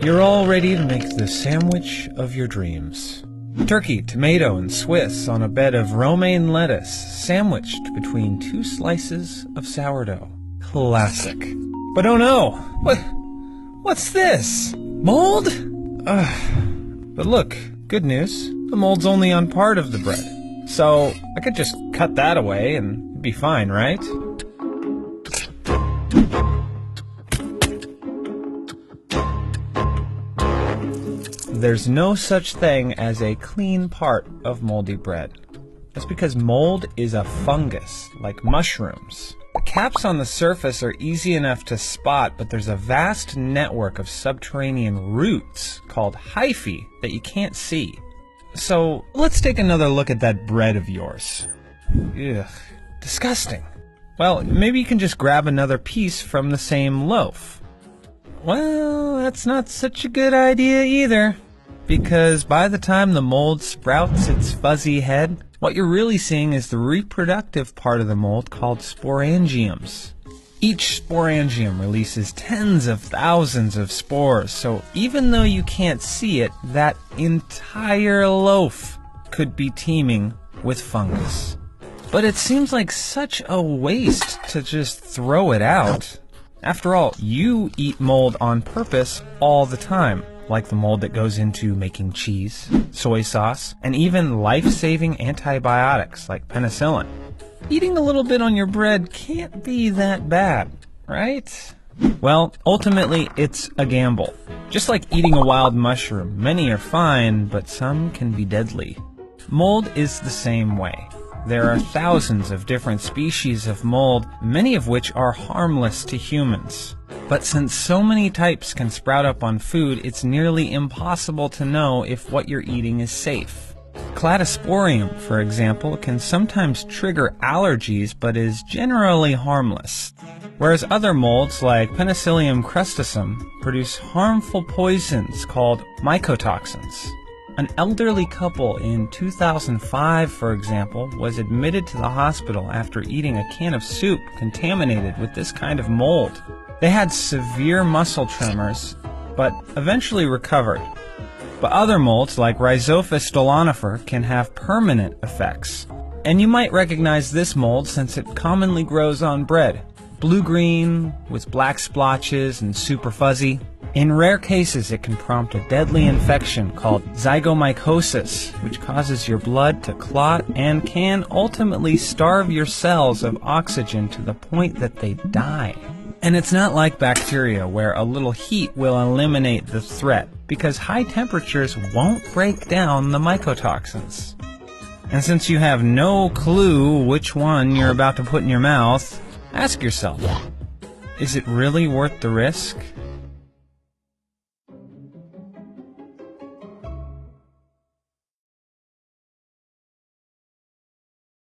You're all ready to make the sandwich of your dreams. Turkey, tomato, and Swiss on a bed of romaine lettuce, sandwiched between 2 slices of sourdough. Classic. But oh no! What's this? Mold? But look, good news. The mold's only on part of the bread. So I could just cut that away and it'd be fine, right? There's no such thing as a clean part of moldy bread. That's because mold is a fungus, like mushrooms. The caps on the surface are easy enough to spot, but there's a vast network of subterranean roots called hyphae that you can't see. So let's take another look at that bread of yours. Ugh, disgusting. Well, maybe you can just grab another piece from the same loaf. Well, that's not such a good idea either, because by the time the mold sprouts its fuzzy head, what you're really seeing is the reproductive part of the mold called sporangiums. Each sporangium releases tens of thousands of spores, so even though you can't see it, that entire loaf could be teeming with fungus. But it seems like such a waste to just throw it out. After all, you eat mold on purpose all the time, like the mold that goes into making cheese, soy sauce, and even life-saving antibiotics like penicillin. Eating a little bit on your bread can't be that bad, right? Well, ultimately, it's a gamble. Just like eating a wild mushroom, many are fine, but some can be deadly. Mold is the same way. There are thousands of different species of mold, many of which are harmless to humans. But since so many types can sprout up on food, it's nearly impossible to know if what you're eating is safe. Cladosporium, for example, can sometimes trigger allergies but is generally harmless, whereas other molds like Penicillium crustacum produce harmful poisons called mycotoxins. An elderly couple in 2005, for example, was admitted to the hospital after eating a can of soup contaminated with this kind of mold. They had severe muscle tremors, but eventually recovered. But other molds, like Rhizophis stolonifer, can have permanent effects. And you might recognize this mold since it commonly grows on bread. Blue-green, with black splotches and super fuzzy. In rare cases, it can prompt a deadly infection called zygomycosis, which causes your blood to clot and can ultimately starve your cells of oxygen to the point that they die. And it's not like bacteria, where a little heat will eliminate the threat, because high temperatures won't break down the mycotoxins. And since you have no clue which one you're about to put in your mouth, ask yourself, is it really worth the risk?